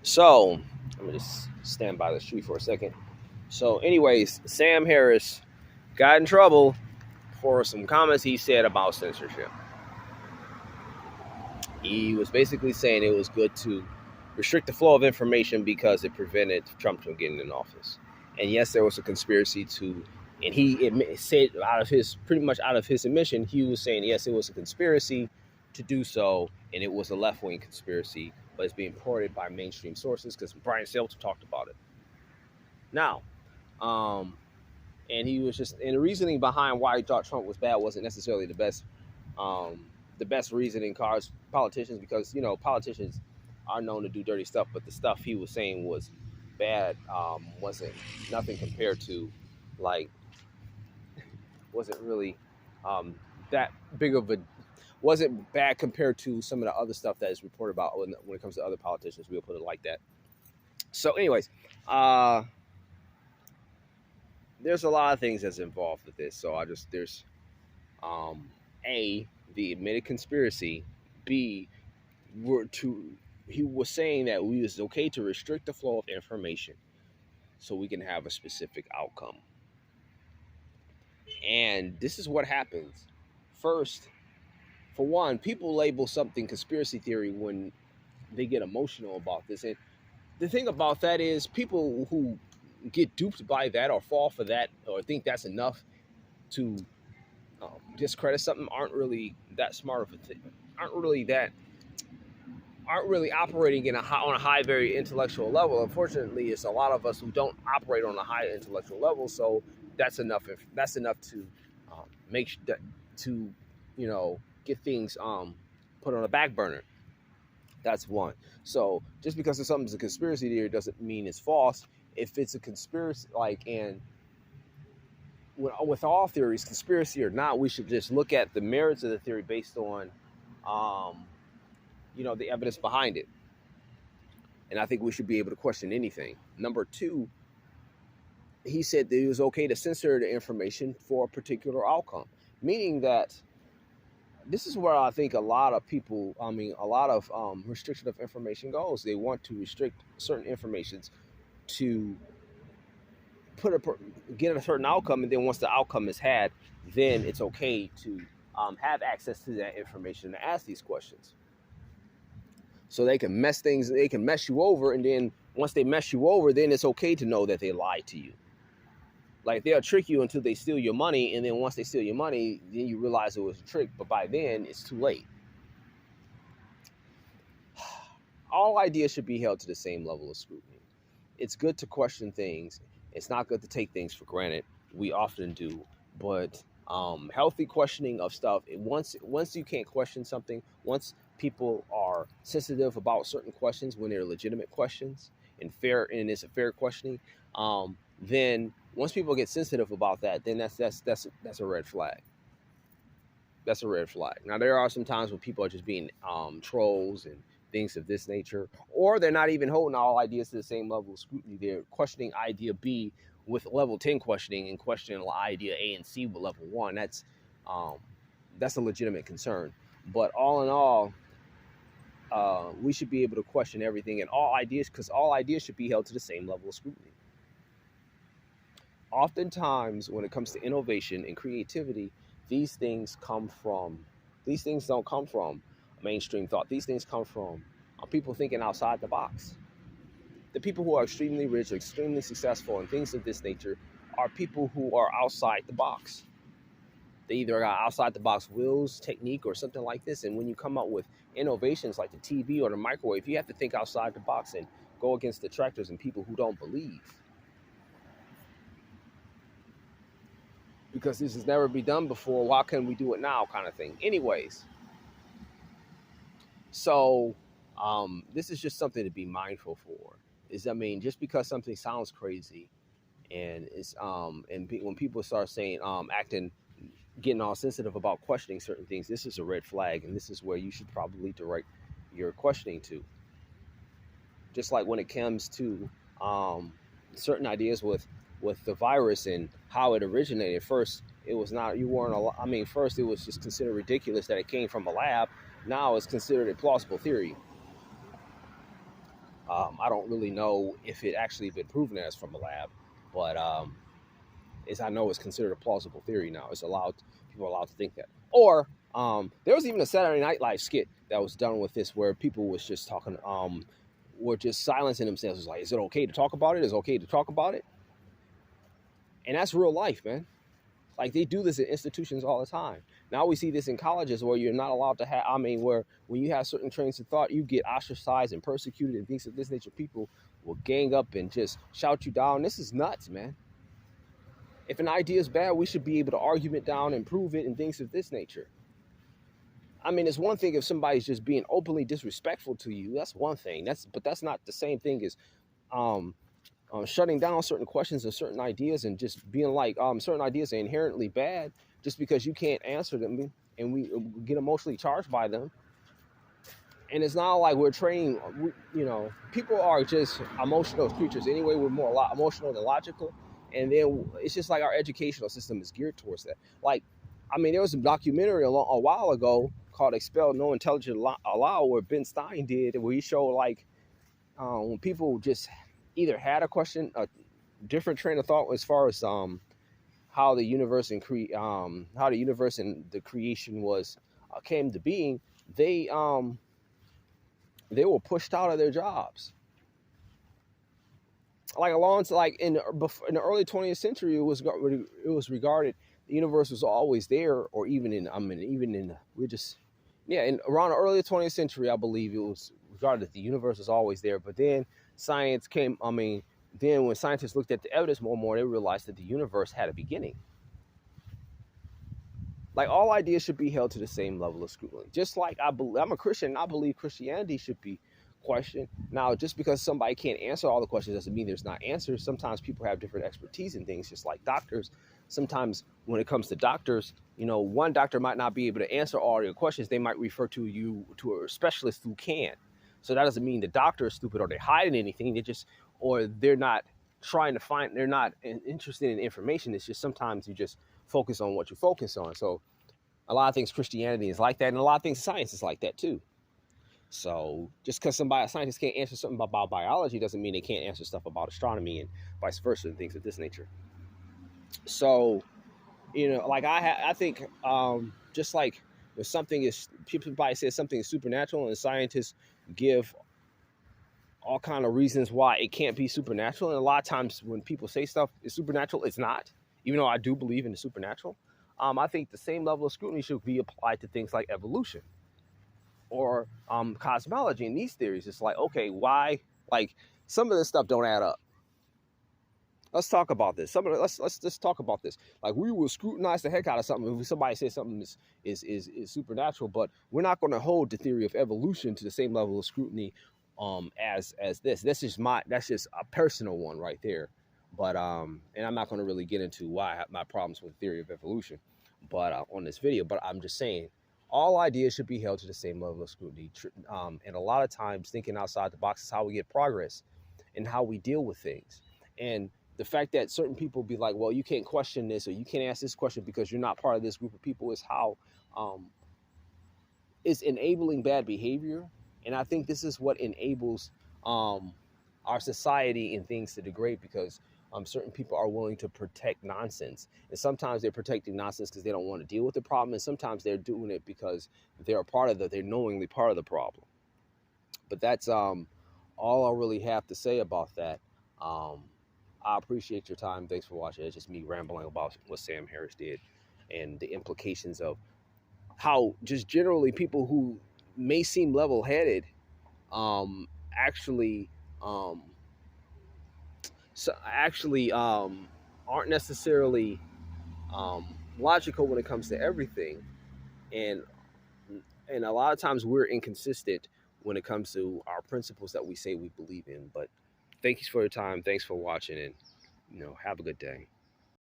So let me just stand by the street for a second. So, anyways, Sam Harris got in trouble for some comments he said about censorship. He was basically saying it was good to restrict the flow of information because it prevented Trump from getting in office. And yes, there was a conspiracy to, and said out of his pretty much out of his admission, he was saying yes, it was a conspiracy to do so, and it was a left wing conspiracy, but it's being reported by mainstream sources because Brian Stelter talked about it. Now, um, and he was just, and the reasoning behind why he thought Trump was bad wasn't necessarily um, the best reasoning cars politicians, because politicians are known to do dirty stuff, but the stuff he was saying was bad, wasn't nothing compared to, like, wasn't really that big of a, wasn't bad compared to some of the other stuff that is reported about when it comes to other politicians. We'll put it like that. So, anyways, uh, there's a lot of things that's involved with this. So there's um, A, the admitted conspiracy. B, were to he was saying that we was okay to restrict the flow of information so we can have a specific outcome. And this is what happens. First, for one, people label something conspiracy theory when they get emotional about this. And the thing about that is people who get duped by that or fall for that or think that's enough to discredit something aren't really that smart of a thing, aren't really operating on a high, very intellectual level. Unfortunately, it's a lot of us who don't operate on a high intellectual level. So that's enough. That's enough to make to get things put on a back burner. That's one. So just because something's a conspiracy theory doesn't mean it's false. If it's a conspiracy, and with all theories, conspiracy or not, we should just look at the merits of the theory based on, um, the evidence behind it. And I think we should be able to question anything. Number two, he said that it was okay to censor the information for a particular outcome, meaning that this is where I think a lot of people, a lot of restriction of information goes. They want to restrict certain informations to get a certain outcome, and then once the outcome is had, then it's okay to have access to that information to ask these questions. So they can mess you over, and then once they mess you over, then it's okay to know that they lied to you. Like, they'll trick you until they steal your money, and then once they steal your money, then you realize it was a trick, but by then it's too late. All ideas should be held to the same level of scrutiny. It's good to question things. It's not good to take things for granted. We often do, but healthy questioning of stuff. Once you can't question something, once people are sensitive about certain questions when they're legitimate questions and it's a fair questioning, then once people get sensitive about that, then that's a red flag. That's a red flag. Now, there are some times when people are just being trolls and things of this nature, or they're not even holding all ideas to the same level of scrutiny. They're questioning idea B with level 10 questioning and questioning idea A and C with level 1. That's a legitimate concern. But all in all, we should be able to question everything and all ideas, because all ideas should be held to the same level of scrutiny. Oftentimes, when it comes to innovation and creativity, these things don't come from mainstream thought. These things come from people thinking outside the box. The people who are extremely rich, or extremely successful, and things of this nature are people who are outside the box. They either got outside the box wills, technique, or something like this. And when you come up with innovations like the TV or the microwave, you have to think outside the box and go against detractors and people who don't believe. Because this has never been done before, why can't we do it now, kind of thing. Anyways, so this is just something to be mindful for. Just because something sounds crazy, and when people start saying getting all sensitive about questioning certain things, this is a red flag, and this is where you should probably direct your questioning to. Just like when it comes to certain ideas with the virus and how it originated. First, it was not, you weren't, first it was just considered ridiculous that it came from a lab. Now it's considered a plausible theory. I don't really know if it actually been proven as from a lab, but is I know it's considered a plausible theory now. It's allowed people are allowed to think that. Or there was even a Saturday Night Live skit that was done with this where people was just talking, were just silencing themselves. It's like, is it okay to talk about it? Is it okay to talk about it? And that's real life, man. Like they do this in institutions all the time. Now we see this in colleges where you're not allowed to have. I mean, where when you have certain trains of thought, you get ostracized and persecuted and things of this nature. People will gang up and just shout you down. This is nuts, man. If an idea is bad, we should be able to argue it down and prove it and things of this nature. I mean, it's one thing if somebody's just being openly disrespectful to you. That's one thing. But that's not the same thing as um, shutting down certain questions and certain ideas and just being like certain ideas are inherently bad just because you can't answer them and we get emotionally charged by them. And it's not like we're training, people are just emotional creatures anyway. We're more emotional than logical. And then it's just like our educational system is geared towards that. Like, I mean, there was a documentary a while ago called Expel No Intelligent Allow where Ben Stein did, where he showed like when people just either had a question, a different train of thought as far as how the universe and how the universe and the creation was came to being, they were pushed out of their jobs. Like in the early 20th century, it was regarded the universe was always there, or even in around the early 20th century, I believe it was regarded that the universe was always there. But then science came. I mean, then when scientists looked at the evidence more and more, they realized that the universe had a beginning. Like all ideas should be held to the same level of scrutiny. Just like I'm a Christian, and I believe Christianity should be questioned. Now, just because somebody can't answer all the questions doesn't mean there's not answers. Sometimes people have different expertise in things, just like doctors. Sometimes when it comes to doctors, one doctor might not be able to answer all your questions. They might refer to you to a specialist who can. So that doesn't mean the doctor is stupid or they're hiding anything. They're not trying to find, they're not interested in information. It's just sometimes you just focus on what you focus on. So a lot of things Christianity is like that, and a lot of things science is like that too. So just because a scientist can't answer something about biology doesn't mean they can't answer stuff about astronomy and vice versa and things of this nature. So, like I think just like when something is, people says something is supernatural and scientists give all kind of reasons why it can't be supernatural. And a lot of times when people say stuff is supernatural, it's not, even though I do believe in the supernatural. I think the same level of scrutiny should be applied to things like evolution or cosmology and these theories. It's like, okay, why? Like some of this stuff don't add up. Let's talk about this. Let's just talk about this. Like we will scrutinize the heck out of something if somebody says something is supernatural, but we're not going to hold the theory of evolution to the same level of scrutiny as this. That's just a personal one right there. But and I'm not going to really get into why I have my problems with the theory of evolution, but on this video. But I'm just saying, all ideas should be held to the same level of scrutiny. And a lot of times, thinking outside the box is how we get progress and how we deal with things. And the fact that certain people be like, well, you can't question this or you can't ask this question because you're not part of this group of people is how is enabling bad behavior. And I think this is what enables our society and things to degrade, because certain people are willing to protect nonsense. And sometimes they're protecting nonsense because they don't want to deal with the problem. And sometimes they're doing it because they're knowingly part of the problem. But that's all I really have to say about that. I appreciate your time. Thanks for watching. It's just me rambling about what Sam Harris did and the implications of how just generally people who may seem level-headed actually aren't necessarily logical when it comes to everything, and a lot of times we're inconsistent when it comes to our principles that we say we believe in. But thank you for your time. Thanks for watching, and have a good day.